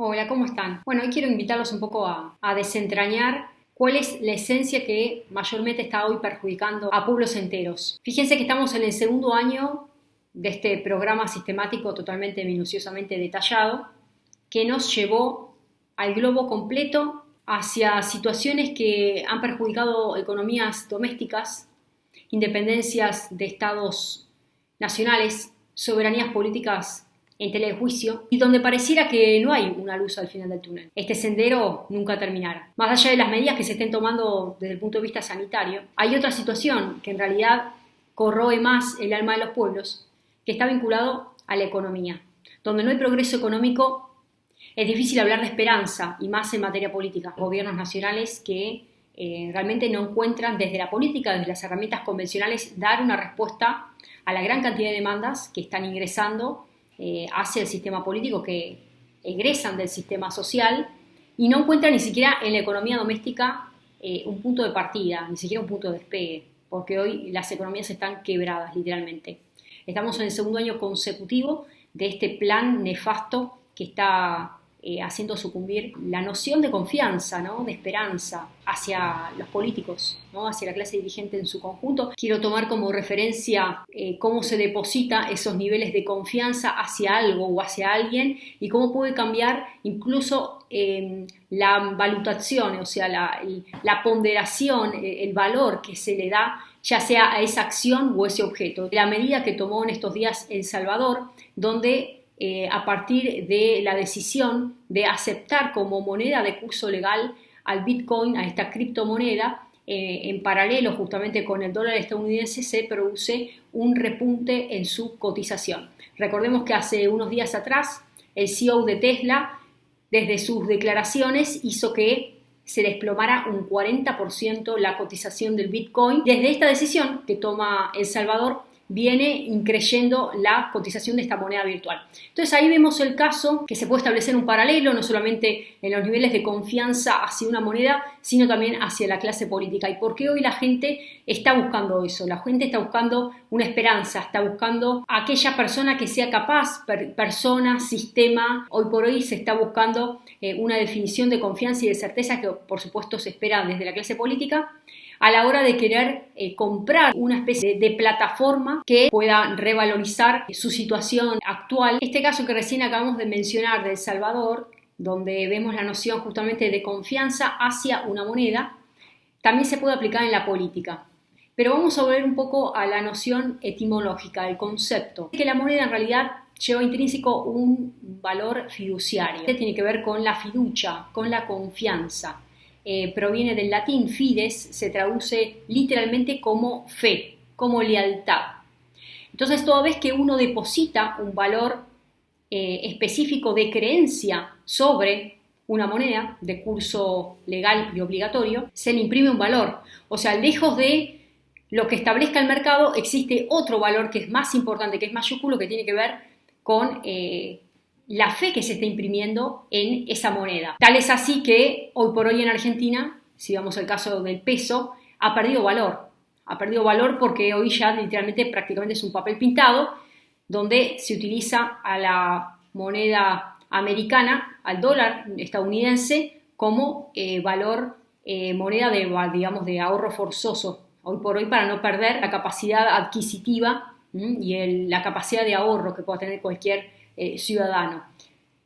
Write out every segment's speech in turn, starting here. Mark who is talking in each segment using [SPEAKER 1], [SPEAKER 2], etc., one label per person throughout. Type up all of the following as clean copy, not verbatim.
[SPEAKER 1] Hola, ¿cómo están? Bueno, hoy quiero invitarlos un poco a desentrañar cuál es la esencia que mayormente está hoy perjudicando a pueblos enteros. Fíjense que estamos en el segundo año de este programa sistemático totalmente minuciosamente detallado que nos llevó al globo completo hacia situaciones que han perjudicado economías domésticas, independencias de estados nacionales, soberanías políticas en tela de juicio y donde pareciera que no hay una luz al final del túnel. Este sendero nunca terminará. Más allá de las medidas que se estén tomando desde el punto de vista sanitario, hay otra situación que en realidad corroe más el alma de los pueblos, que está vinculado a la economía. Donde no hay progreso económico, es difícil hablar de esperanza, y más en materia política. Gobiernos nacionales que realmente no encuentran desde la política, desde las herramientas convencionales, dar una respuesta a la gran cantidad de demandas que están ingresando hacia el sistema político, que egresan del sistema social y no encuentran ni siquiera en la economía doméstica un punto de partida, ni siquiera un punto de despegue, porque hoy las economías están quebradas literalmente. Estamos en el segundo año consecutivo de este plan nefasto que está haciendo sucumbir la noción de confianza, ¿no? De esperanza hacia los políticos, ¿no? Hacia la clase dirigente en su conjunto. Quiero tomar como referencia cómo se deposita esos niveles de confianza hacia algo o hacia alguien y cómo puede cambiar incluso la valutación, o sea, la ponderación, el valor que se le da ya sea a esa acción o ese objeto. La medida que tomó en estos días El Salvador, donde a partir de la decisión de aceptar como moneda de curso legal al Bitcoin, a esta criptomoneda, en paralelo justamente con el dólar estadounidense se produce un repunte en su cotización. Recordemos que hace unos días atrás el CEO de Tesla, desde sus declaraciones, hizo que se desplomara un 40% la cotización del Bitcoin. Desde esta decisión que toma El Salvador, viene increyendo la cotización de esta moneda virtual. Entonces ahí vemos el caso que se puede establecer un paralelo, no solamente en los niveles de confianza hacia una moneda, sino también hacia la clase política. ¿Y por qué hoy la gente está buscando eso? La gente está buscando una esperanza, está buscando a aquella persona que sea capaz, persona, sistema. Hoy por hoy se está buscando una definición de confianza y de certeza que por supuesto se espera desde la clase política, a la hora de querer comprar una especie de plataforma que pueda revalorizar su situación actual. Este caso que recién acabamos de mencionar de El Salvador, donde vemos la noción justamente de confianza hacia una moneda, también se puede aplicar en la política. Pero vamos a volver un poco a la noción etimológica, el concepto. Que la moneda en realidad lleva intrínseco un valor fiduciario. Tiene que ver con la fiducia, con la confianza. Proviene del latín fides, se traduce literalmente como fe, como lealtad. Entonces, toda vez que uno deposita un valor específico de creencia sobre una moneda de curso legal y obligatorio, se le imprime un valor. O sea, lejos de lo que establezca el mercado, existe otro valor que es más importante, que es mayúsculo, que tiene que ver con la fe que se está imprimiendo en esa moneda. Tal es así que hoy por hoy en Argentina, si vamos al caso del peso, ha perdido valor. Ha perdido valor porque hoy ya literalmente prácticamente es un papel pintado donde se utiliza a la moneda americana, al dólar estadounidense, como valor, moneda de ahorro forzoso. Hoy por hoy, para no perder la capacidad adquisitiva y la capacidad de ahorro que pueda tener cualquier ciudadano.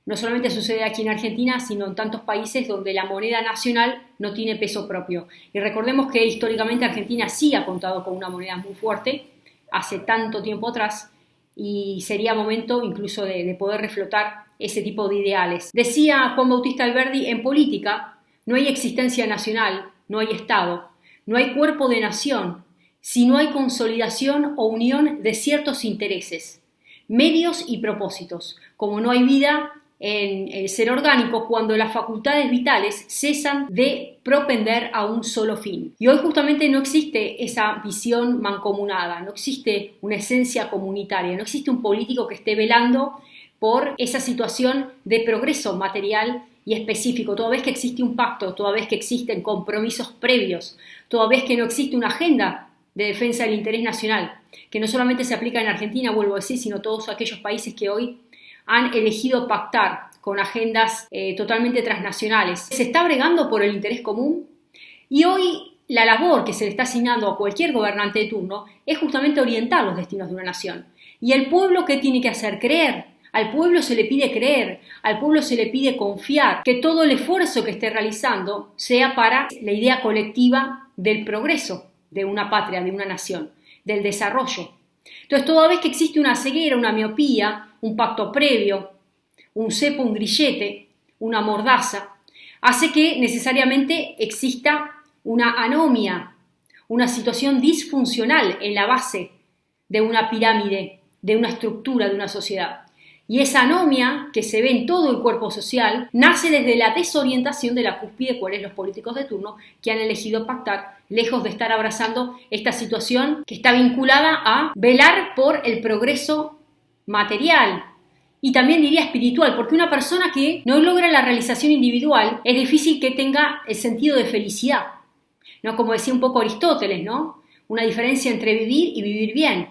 [SPEAKER 1] No solamente sucede aquí en Argentina, sino en tantos países donde la moneda nacional no tiene peso propio. Y recordemos que históricamente Argentina sí ha contado con una moneda muy fuerte, hace tanto tiempo atrás, y sería momento incluso de poder reflotar ese tipo de ideales. Decía Juan Bautista Alberdi, en política no hay existencia nacional, no hay Estado, no hay cuerpo de nación, si no hay consolidación o unión de ciertos intereses, medios y propósitos, como no hay vida en el ser orgánico cuando las facultades vitales cesan de propender a un solo fin. Y hoy justamente no existe esa visión mancomunada, no existe una esencia comunitaria, no existe un político que esté velando por esa situación de progreso material y específico, toda vez que existe un pacto, toda vez que existen compromisos previos, toda vez que no existe una agenda de defensa del interés nacional, que no solamente se aplica en Argentina, vuelvo a decir, sino todos aquellos países que hoy han elegido pactar con agendas totalmente transnacionales. Se está bregando por el interés común y hoy la labor que se le está asignando a cualquier gobernante de turno es justamente orientar los destinos de una nación. ¿Y el pueblo qué tiene que hacer? Creer. Al pueblo se le pide creer, al pueblo se le pide confiar, que todo el esfuerzo que esté realizando sea para la idea colectiva del progreso de una patria, de una nación, del desarrollo. Entonces, toda vez que existe una ceguera, una miopía, un pacto previo, un cepo, un grillete, una mordaza, hace que necesariamente exista una anomia, una situación disfuncional en la base de una pirámide, de una estructura, de una sociedad. Y esa anomia que se ve en todo el cuerpo social nace desde la desorientación de la cúspide, cuáles los políticos de turno que han elegido pactar, lejos de estar abrazando esta situación que está vinculada a velar por el progreso material y también diría espiritual, porque una persona que no logra la realización individual es difícil que tenga el sentido de felicidad, ¿no? Como decía un poco Aristóteles, ¿no? Una diferencia entre vivir y vivir bien.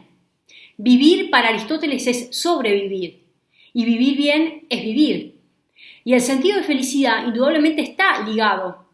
[SPEAKER 1] Vivir para Aristóteles es sobrevivir. Y vivir bien es vivir. Y el sentido de felicidad indudablemente está ligado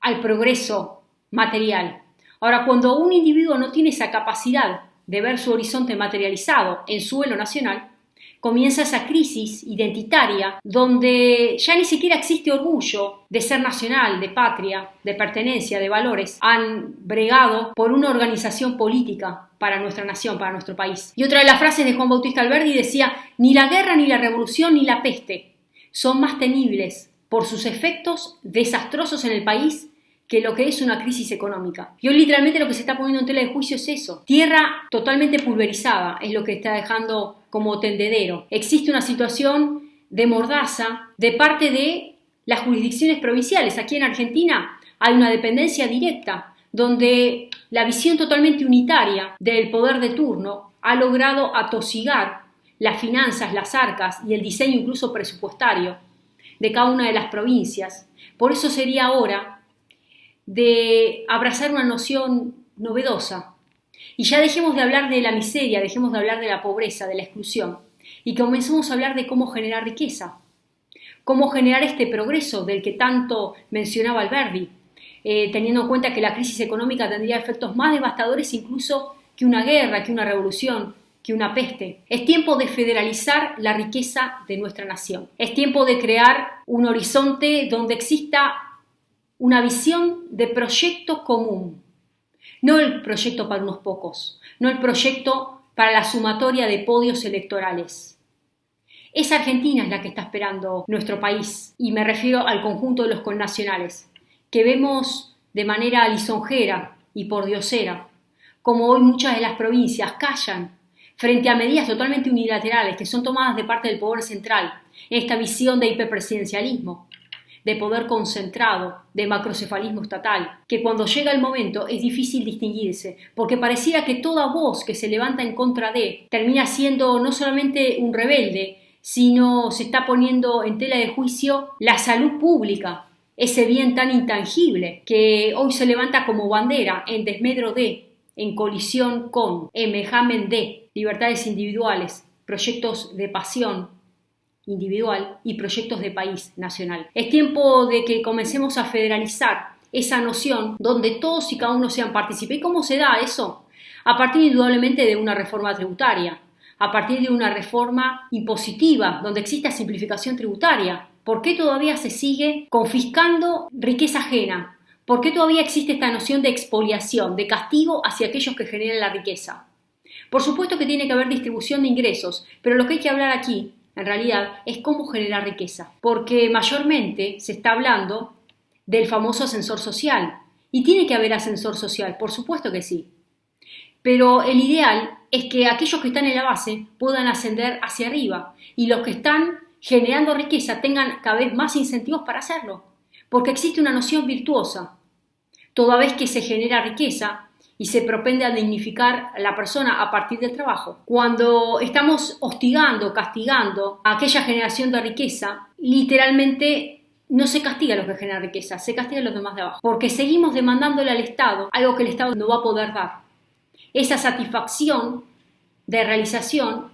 [SPEAKER 1] al progreso material. Ahora, cuando un individuo no tiene esa capacidad de ver su horizonte materializado en suelo nacional, comienza esa crisis identitaria donde ya ni siquiera existe orgullo de ser nacional, de patria, de pertenencia, de valores. Han bregado por una organización política para nuestra nación, para nuestro país. Y otra de las frases de Juan Bautista Alberdi decía: ni la guerra, ni la revolución, ni la peste son más temibles por sus efectos desastrosos en el país que lo que es una crisis económica. Y hoy literalmente lo que se está poniendo en tela de juicio es eso. Tierra totalmente pulverizada es lo que está dejando como tendedero. Existe una situación de mordaza de parte de las jurisdicciones provinciales. Aquí en Argentina hay una dependencia directa donde la visión totalmente unitaria del poder de turno ha logrado atosigar las finanzas, las arcas y el diseño incluso presupuestario de cada una de las provincias. Por eso sería hora de abrazar una noción novedosa y ya dejemos de hablar de la miseria, dejemos de hablar de la pobreza, de la exclusión y comencemos a hablar de cómo generar riqueza, cómo generar este progreso del que tanto mencionaba Alberdi, teniendo en cuenta que la crisis económica tendría efectos más devastadores incluso que una guerra, que una revolución, que una peste. Es tiempo de federalizar la riqueza de nuestra nación. Es tiempo de crear un horizonte donde exista una visión de proyecto común, no el proyecto para unos pocos, no el proyecto para la sumatoria de podios electorales. Esa Argentina es la que está esperando nuestro país, y me refiero al conjunto de los connacionales, que vemos de manera lisonjera y pordiosera, como hoy muchas de las provincias callan frente a medidas totalmente unilaterales que son tomadas de parte del poder central, en esta visión de hiperpresidencialismo, de poder concentrado, de macrocefalismo estatal, que cuando llega el momento es difícil distinguirse, porque pareciera que toda voz que se levanta en contra de termina siendo no solamente un rebelde, sino se está poniendo en tela de juicio la salud pública, ese bien tan intangible que hoy se levanta como bandera en desmedro de, en colisión con, en vejamen de libertades individuales, proyectos de pasión individual y proyectos de país nacional. Es tiempo de que comencemos a federalizar esa noción donde todos y cada uno sean partícipes. ¿Y cómo se da eso? A partir indudablemente de una reforma tributaria, a partir de una reforma impositiva donde exista simplificación tributaria. ¿Por qué todavía se sigue confiscando riqueza ajena? ¿Por qué todavía existe esta noción de expoliación, de castigo hacia aquellos que generan la riqueza? Por supuesto que tiene que haber distribución de ingresos, pero lo que hay que hablar aquí en realidad es cómo generar riqueza, porque mayormente se está hablando del famoso ascensor social, y tiene que haber ascensor social, por supuesto que sí, pero el ideal es que aquellos que están en la base puedan ascender hacia arriba y los que están generando riqueza tengan cada vez más incentivos para hacerlo, porque existe una noción virtuosa, toda vez que se genera riqueza y se propende a dignificar a la persona a partir del trabajo. Cuando estamos hostigando, castigando a aquella generación de riqueza, literalmente no se castiga a los que generan riqueza, se castiga a los demás de abajo, porque seguimos demandándole al Estado algo que el Estado no va a poder dar. Esa satisfacción de realización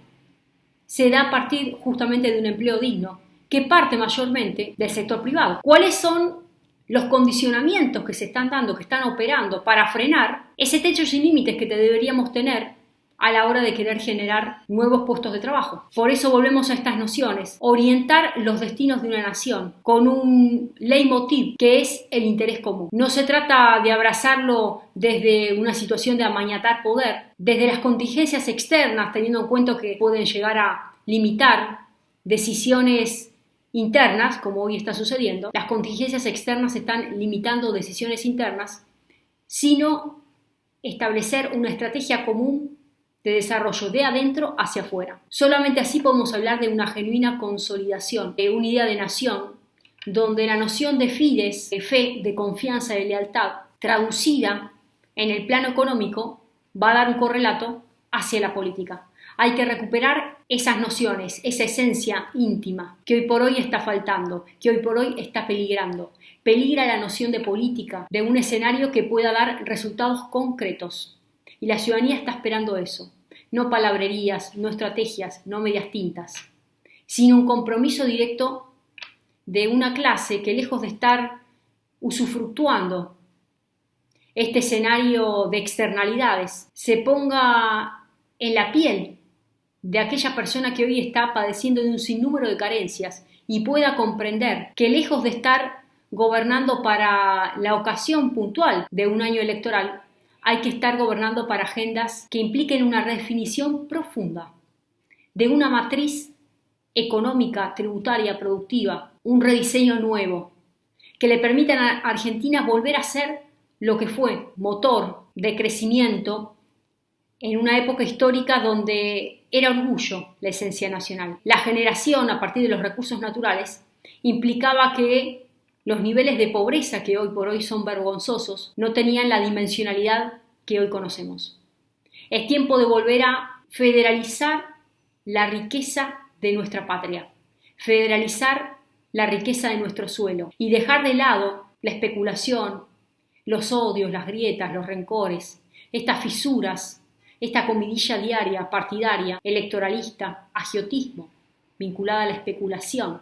[SPEAKER 1] se da a partir justamente de un empleo digno, que parte mayormente del sector privado. ¿Cuáles son los condicionamientos que se están dando, que están operando para frenar ese techo sin límites que deberíamos tener a la hora de querer generar nuevos puestos de trabajo? Por eso volvemos a estas nociones. Orientar los destinos de una nación con un leitmotiv que es el interés común. No se trata de abrazarlo desde una situación de amañatar poder, desde las contingencias externas, teniendo en cuenta que pueden llegar a limitar decisiones internas, como hoy está sucediendo. Las contingencias externas están limitando decisiones internas, sino establecer una estrategia común de desarrollo de adentro hacia afuera. Solamente así podemos hablar de una genuina consolidación, de una idea de nación, donde la noción de fides, de fe, de confianza, de lealtad, traducida en el plano económico, va a dar un correlato hacia la política. Hay que recuperar esas nociones, esa esencia íntima que hoy por hoy está faltando, que hoy por hoy está peligrando. Peligra la noción de política, de un escenario que pueda dar resultados concretos. Y la ciudadanía está esperando eso. No palabrerías, no estrategias, no medias tintas, sino un compromiso directo de una clase que, lejos de estar usufructuando este escenario de externalidades, se ponga en la piel de aquella persona que hoy está padeciendo de un sinnúmero de carencias y pueda comprender que, lejos de estar gobernando para la ocasión puntual de un año electoral, hay que estar gobernando para agendas que impliquen una redefinición profunda de una matriz económica, tributaria, productiva, un rediseño nuevo que le permitan a Argentina volver a ser lo que fue, motor de crecimiento en una época histórica donde era orgullo la esencia nacional. La generación a partir de los recursos naturales implicaba que los niveles de pobreza que hoy por hoy son vergonzosos no tenían la dimensionalidad que hoy conocemos. Es tiempo de volver a federalizar la riqueza de nuestra patria, federalizar la riqueza de nuestro suelo y dejar de lado la especulación, los odios, las grietas, los rencores, estas fisuras, esta comidilla diaria, partidaria, electoralista, agiotismo, vinculada a la especulación,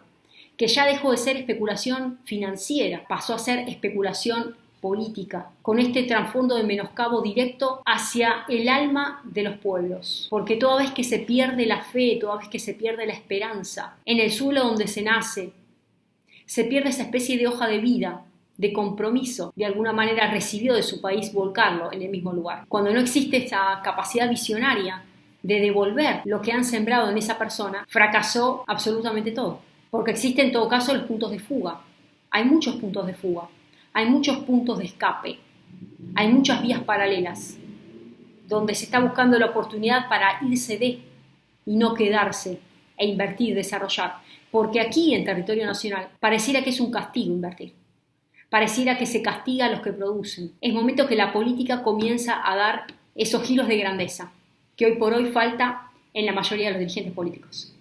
[SPEAKER 1] que ya dejó de ser especulación financiera, pasó a ser especulación política, con este trasfondo de menoscabo directo hacia el alma de los pueblos. Porque toda vez que se pierde la fe, toda vez que se pierde la esperanza en el suelo donde se nace, se pierde esa especie de hoja de vida, de compromiso, de alguna manera recibió de su país, volcarlo en el mismo lugar. Cuando no existe esa capacidad visionaria de devolver lo que han sembrado en esa persona, fracasó absolutamente todo. Porque existen en todo caso los puntos de fuga. Hay muchos puntos de fuga, hay muchos puntos de escape, hay muchas vías paralelas, donde se está buscando la oportunidad para irse de y no quedarse e invertir, desarrollar. Porque aquí en territorio nacional pareciera que es un castigo invertir. Pareciera que se castiga a los que producen. Es momento que la política comienza a dar esos giros de grandeza que hoy por hoy falta en la mayoría de los dirigentes políticos.